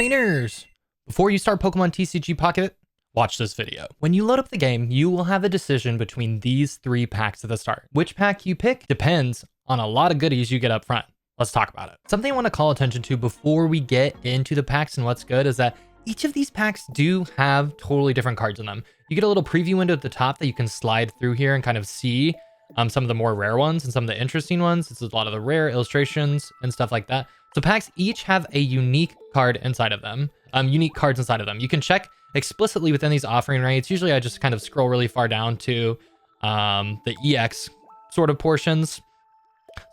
Trainers! Before you start Pokemon TCG Pocket, watch this video. When you load up the game, you will have a decision between these 3 packs at the start. Which pack you pick depends on a lot of goodies you get up front. Let's talk about it. Something I want to call attention to before we get into the packs and what's good is that each of these packs do have totally different cards in them. You get a little preview window at the top that you can slide through here and kind of see some of the more rare ones and some of the interesting ones. It's a lot of the rare illustrations and stuff like that. So packs each have a unique card inside of them, unique cards inside of them. You can check explicitly within these offering rates. Usually I just kind of scroll really far down to the EX sort of portions.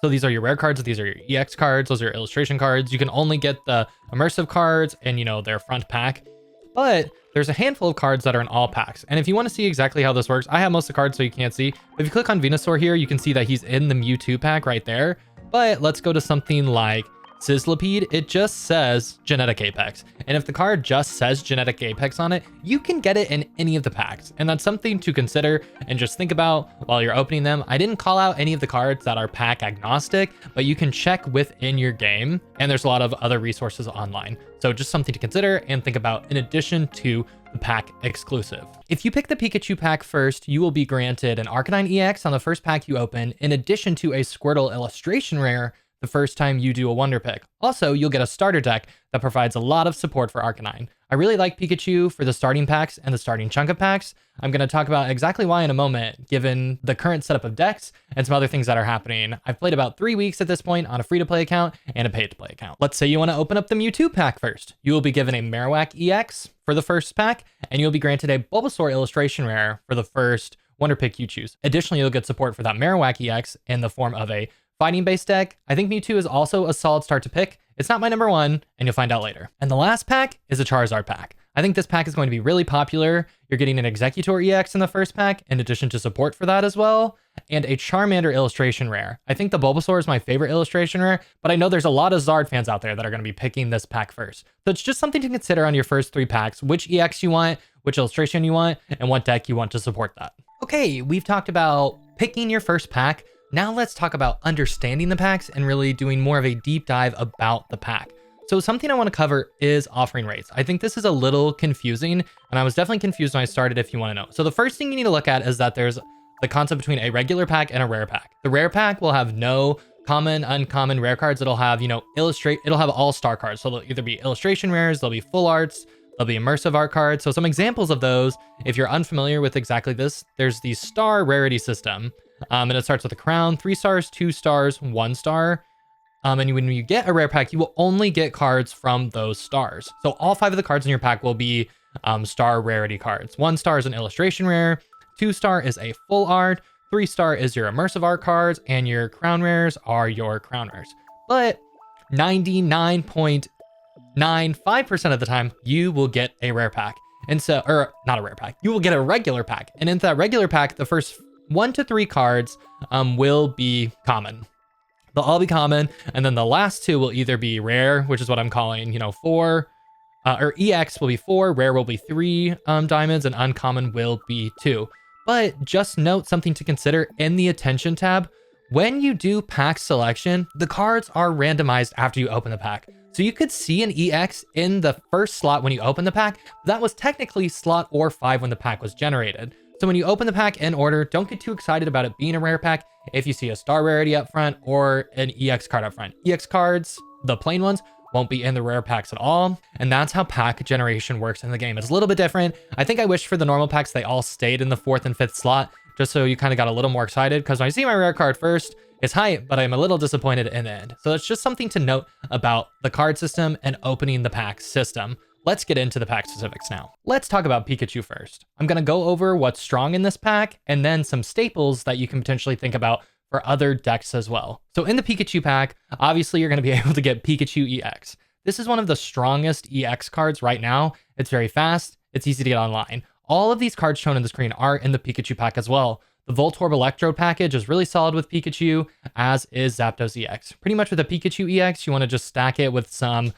So these are your rare cards, these are your EX cards, those are your illustration cards. You can only get the immersive cards and, you know, their front pack. But there's a handful of cards that are in all packs. And if you want to see exactly how this works, I have most of the cards so you can't see. But if you click on Venusaur here, you can see that he's in the Mewtwo pack right there. But let's go to something like Sizzlipede. It just says Genetic Apex. And if the card just says Genetic Apex on it, you can get it in any of the packs. And that's something to consider and just think about while you're opening them. I didn't call out any of the cards that are pack agnostic, but you can check within your game. And there's a lot of other resources online. So just something to consider and think about in addition to the pack exclusive. If you pick the Pikachu pack first, you will be granted an Arcanine EX on the first pack you open, in addition to a Squirtle illustration rare the first time you do a Wonder Pick. Also, you'll get a starter deck that provides a lot of support for Arcanine. I really like Pikachu for the starting packs and the starting chunk of packs. I'm going to talk about exactly why in a moment, given the current setup of decks and some other things that are happening. I've played about 3 weeks at this point on a free-to-play account and a pay-to-play account. Let's say you want to open up the Mewtwo pack first. You will be given a Marowak EX for the first pack, and you'll be granted a Bulbasaur illustration rare for the first Wonder Pick you choose. Additionally, you'll get support for that Marowak EX in the form of a fighting-based deck. I think Mewtwo is also a solid start to pick. It's not my number one, and you'll find out later. And the last pack is a Charizard pack. I think this pack is going to be really popular. You're getting an Executor EX in the first pack, in addition to support for that as well, and a Charmander illustration rare. I think the Bulbasaur is my favorite illustration rare, but I know there's a lot of Zard fans out there that are going to be picking this pack first. So it's just something to consider on your first 3 packs, which EX you want, which illustration you want, and what deck you want to support that. Okay, we've talked about picking your first pack. Now let's talk about understanding the packs and really doing more of a deep dive about the pack. So something I want to cover is offering rates. I think this is a little confusing, and I was definitely confused when I started if you want to know. So the first thing you need to look at is that there's the concept between a regular pack and a rare pack. The rare pack will have no common, uncommon rare cards. It'll have, you know, it'll have all star cards. So they'll either be illustration rares, they'll be full arts, there'll be immersive art cards. So some examples of those, if you're unfamiliar with exactly this, there's the star rarity system. And it starts with a crown, 3 stars, 2 stars, 1 star. And when you get a rare pack, you will only get cards from those stars. So all 5 of the cards in your pack will be star rarity cards. 1 star is an illustration rare, 2 star is a full art, 3 star is your immersive art cards, and your crown rares are your crown rares. But 99.95% of the time, you will get a rare pack. And so, or not a rare pack, you will get a regular pack. And into that regular pack, the first 1 to 3 cards will be common. They'll all be common, and then the last 2 will either be rare, which is what I'm calling, you know, 4, or EX will be 4, rare will be 3 diamonds, and uncommon will be 2. But just note something to consider in the attention tab. When you do pack selection, the cards are randomized after you open the pack. So you could see an EX in the first slot when you open the pack. That was technically slot or 5 when the pack was generated. So when you open the pack in order, don't get too excited about it being a rare pack if you see a star rarity up front or an EX card up front. EX cards, the plain ones, won't be in the rare packs at all. And that's how pack generation works in the game. It's a little bit different. I think I wish for the normal packs, they all stayed in the 4th and 5th slot, just so you kind of got a little more excited. Because when I see my rare card first, it's hype, but I'm a little disappointed in the end. So it's just something to note about the card system and opening the pack system. Let's get into the pack specifics now. Let's talk about Pikachu first. I'm going to go over what's strong in this pack and then some staples that you can potentially think about for other decks as well. So in the Pikachu pack, obviously you're going to be able to get Pikachu EX. This is one of the strongest EX cards right now. It's very fast. It's easy to get online. All of these cards shown on the screen are in the Pikachu pack as well. The Voltorb Electrode package is really solid with Pikachu, as is Zapdos EX. Pretty much with a Pikachu EX, you want to just stack it with some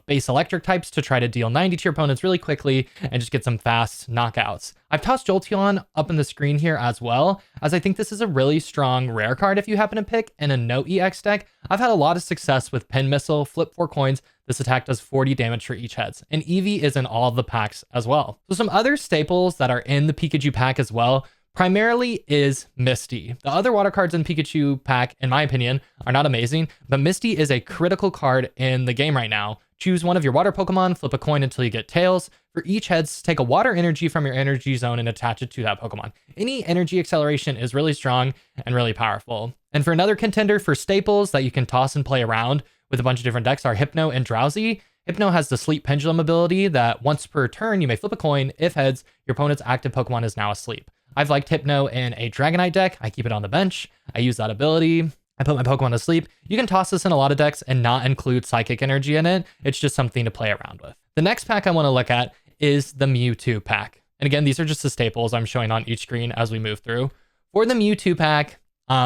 base electric types to try to deal 90 to your opponents really quickly and just get some fast knockouts. I've tossed Jolteon up in the screen here as well, as I think this is a really strong rare card if you happen to pick in a no EX deck. I've had a lot of success with Pin Missile, Flip 4 Coins, This attack does 40 damage for each heads, and Eevee is in all of the packs as well. So some other staples that are in the Pikachu pack as well primarily is Misty. The other water cards in Pikachu pack, in my opinion, are not amazing, but Misty is a critical card in the game right now. Choose one of your water Pokemon, flip a coin until you get tails. For each heads, take a water energy from your energy zone and attach it to that Pokemon. Any energy acceleration is really strong and really powerful. And for another contender for staples that you can toss and play around with a bunch of different decks are Hypno and Drowsy. Hypno has the Sleep Pendulum ability that once per turn, you may flip a coin. If heads, your opponent's active Pokemon is now asleep. I've liked Hypno in a Dragonite deck. I keep it on the bench. I use that ability. I put my Pokemon to sleep. You can toss this in a lot of decks and not include Psychic Energy in it. It's just something to play around with. The next pack I want to look at is the Mewtwo pack. And again, these are just the staples I'm showing on each screen as we move through. For the Mewtwo pack,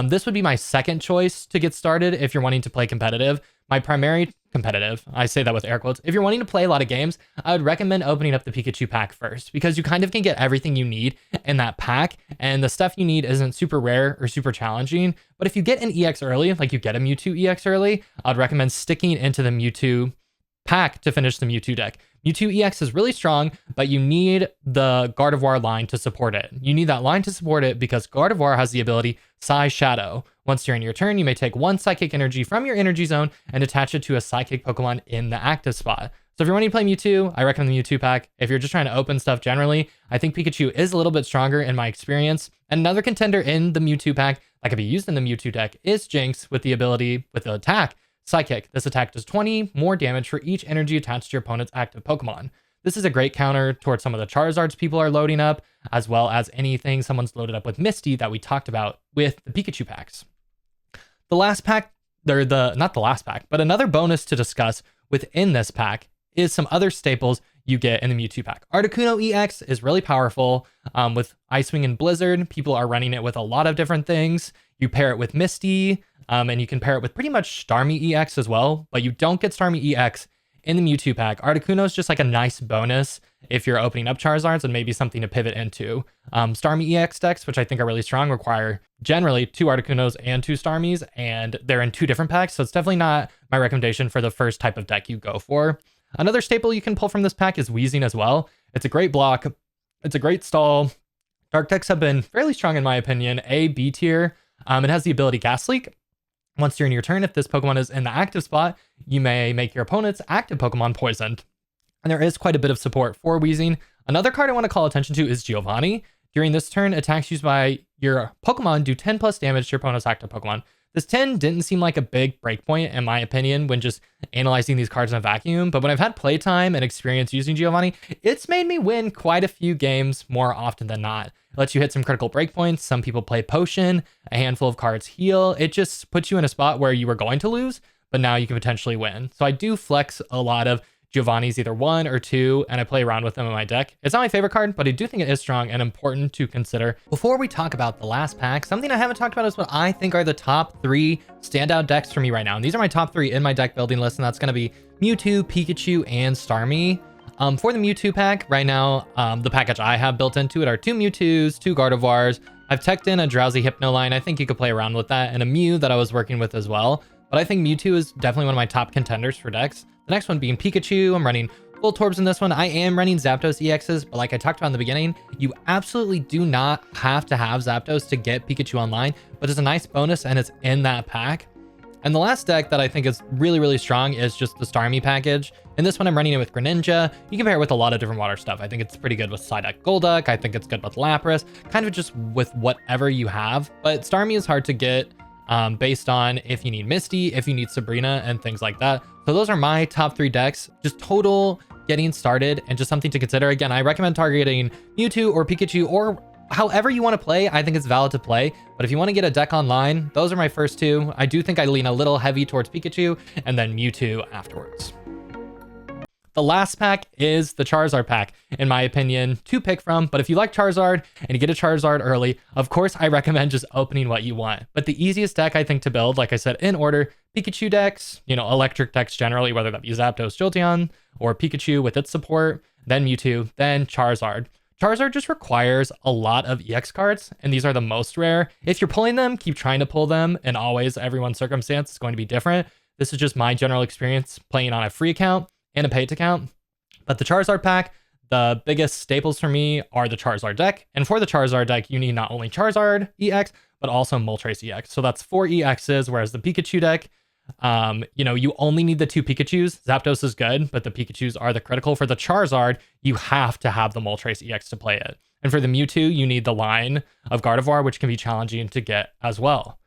this would be my second choice to get started if you're wanting to play competitive. My primary competitive, I say that with air quotes. If you're wanting to play a lot of games, I would recommend opening up the Pikachu pack first because you kind of can get everything you need in that pack. And the stuff you need isn't super rare or super challenging. But if you get an EX early, like you get a Mewtwo EX early, I'd recommend sticking into the Mewtwo pack to finish the Mewtwo deck. Mewtwo EX is really strong, but you need the Gardevoir line to support it. You need that line to support it because Gardevoir has the ability Psy Shadow. Once during your turn, you may take one Psychic Energy from your energy zone and attach it to a Psychic Pokemon in the active spot. So if you're wanting to play Mewtwo, I recommend the Mewtwo pack. If you're just trying to open stuff generally, I think Pikachu is a little bit stronger in my experience. And another contender in the Mewtwo pack that could be used in the Mewtwo deck is Jinx with the ability, with the attack, Psychic. This attack does 20 more damage for each energy attached to your opponent's active Pokemon. This is a great counter towards some of the Charizards people are loading up, as well as anything someone's loaded up with Misty that we talked about with the Pikachu packs. The last pack, or not the last pack, but another bonus to discuss within this pack is some other staples you get in the Mewtwo pack. Articuno EX is really powerful with Ice-Wing and Blizzard. People are running it with a lot of different things. You pair it with Misty, and you can pair it with pretty much Starmie EX as well, but you don't get Starmie EX in the Mewtwo pack. Articuno is just like a nice bonus if you're opening up Charizards and maybe something to pivot into. Starmie EX decks, which I think are really strong, require generally 2 Articunos and 2 Starmies, and they're in 2 different packs, so it's definitely not my recommendation for the first type of deck you go for. Another staple you can pull from this pack is Weezing as well. It's a great block. It's a great stall. Dark decks have been fairly strong in my opinion. A, B tier. It has the ability Gas Leak. Once during your turn, if this Pokemon is in the active spot, you may make your opponent's active Pokemon poisoned. And there is quite a bit of support for Weezing. Another card I want to call attention to is Giovanni. During this turn, attacks used by your Pokemon do 10 plus damage to your opponent's active Pokemon. This 10 didn't seem like a big breakpoint in my opinion when just analyzing these cards in a vacuum, but when I've had playtime and experience using Giovanni, it's made me win quite a few games more often than not. It lets you hit some critical breakpoints. Some people play Potion, a handful of cards heal. It just puts you in a spot where you were going to lose, but now you can potentially win. So I do flex a lot of Giovanni's either 1 or 2, and I play around with them in my deck. It's not my favorite card, but I do think it is strong and important to consider. Before we talk about the last pack, something I haven't talked about is what I think are the top 3 standout decks for me right now. And these are my top 3 in my deck building list, and that's going to be Mewtwo, Pikachu, and Starmie. For the Mewtwo pack, right now, the package I have built into it are 2 Mewtwo's, 2 Gardevoirs. I've teched in a Drowsy Hypno line. I think you could play around with that, and a Mew that I was working with as well. But I think Mewtwo is definitely one of my top contenders for decks. The next one being Pikachu. I'm running Voltorbs in this one. I am running Zapdos EXs, but like I talked about in the beginning, you absolutely do not have to have Zapdos to get Pikachu online, but it's a nice bonus and it's in that pack. And the last deck that I think is really, really strong is just the Starmie package. In this one, I'm running it with Greninja. You can pair it with a lot of different water stuff. I think it's pretty good with Psyduck Golduck. I think it's good with Lapras, kind of just with whatever you have. But Starmie is hard to get based on if you need Misty, if you need Sabrina, and things like that. So those are my top 3 decks, just total getting started and just something to consider. Again, I recommend targeting Mewtwo or Pikachu or however you want to play. I think it's valid to play, but if you want to get a deck online, those are my first 2. I do think I lean a little heavy towards Pikachu and then Mewtwo afterwards. The last pack is the Charizard pack, in my opinion, to pick from. But if you like Charizard and you get a Charizard early, of course, I recommend just opening what you want. But the easiest deck, I think, to build, like I said, in order, Pikachu decks, electric decks generally, whether that be Zapdos, Jolteon, or Pikachu with its support, then Mewtwo, then Charizard. Charizard just requires a lot of EX cards, and these are the most rare. If you're pulling them, keep trying to pull them, and always, everyone's circumstance is going to be different. This is just my general experience playing on a free account and a paid account. But the Charizard pack, the biggest staples for me are the Charizard deck. And for the Charizard deck, you need not only Charizard EX, but also Moltres EX. So that's 4 EXs, whereas the Pikachu deck, you only need the 2 Pikachus. Zapdos is good, but the Pikachus are the critical. For the Charizard, you have to have the Moltres EX to play it. And for the Mewtwo, you need the line of Gardevoir, which can be challenging to get as well.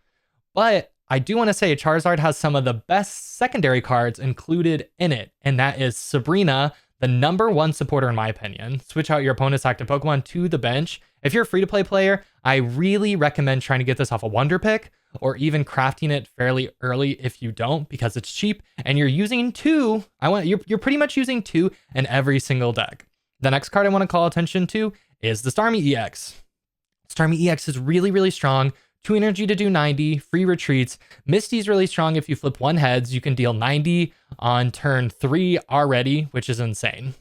But I do want to say Charizard has some of the best secondary cards included in it, and that is Sabrina, the #1 supporter in my opinion. Switch out your opponent's active Pokemon to the bench. If you're a free-to-play player, I really recommend trying to get this off a Wonder Pick or even crafting it fairly early if you don't, because it's cheap and you're using 2. You're pretty much using 2 in every single deck. The next card I want to call attention to is the Starmie EX. Starmie EX is really, really strong. 2 energy to do 90, free retreats. Misty's really strong. If you flip 1 heads, you can deal 90 on turn 3 already, which is insane.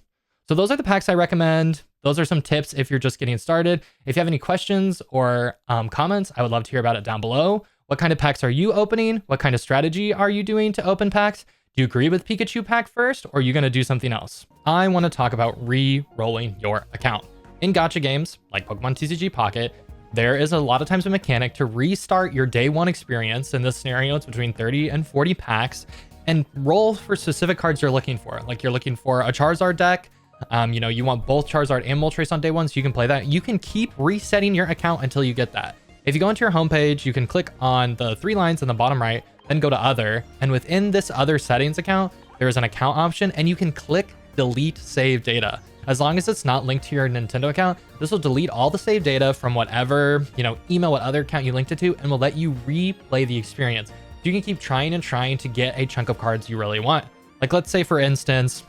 So those are the packs I recommend. Those are some tips if you're just getting started. If you have any questions or comments, I would love to hear about it down below. What kind of packs are you opening? What kind of strategy are you doing to open packs? Do you agree with Pikachu pack first, or are you going to do something else? I want to talk about re-rolling your account. In gacha games, like Pokemon TCG Pocket, there is a lot of times a mechanic to restart your day 1 experience. In this scenario, it's between 30 and 40 packs, and roll for specific cards you're looking for. Like you're looking for a Charizard deck. You want both Charizard and Moltres on day 1, so you can play that. You can keep resetting your account until you get that. If you go into your homepage, you can click on the 3 lines in the bottom right, then go to Other. And within this Other settings account, there is an account option, and you can click Delete Save Data. As long as it's not linked to your Nintendo account, this will delete all the saved data from whatever, email, what other account you linked it to, and will let you replay the experience. So you can keep trying and trying to get a chunk of cards you really want. Like, let's say, for instance,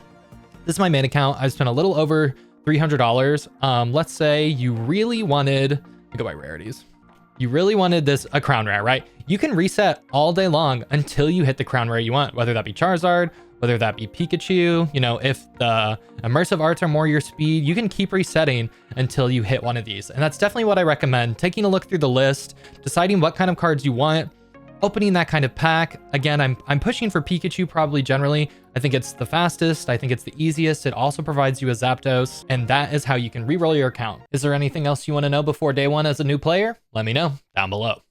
this is my main account. I spent a little over $300. Let's say you really wanted, let me go by rarities. You really wanted a crown rare, right? You can reset all day long until you hit the crown rare you want, whether that be Charizard, whether that be Pikachu. If the immersive arts are more your speed, you can keep resetting until you hit one of these. And that's definitely what I recommend. Taking a look through the list, deciding what kind of cards you want, opening that kind of pack. Again, I'm pushing for Pikachu probably generally. I think it's the fastest. I think it's the easiest. It also provides you a Zapdos, and that is how you can re-roll your account. Is there anything else you want to know before day 1 as a new player? Let me know down below.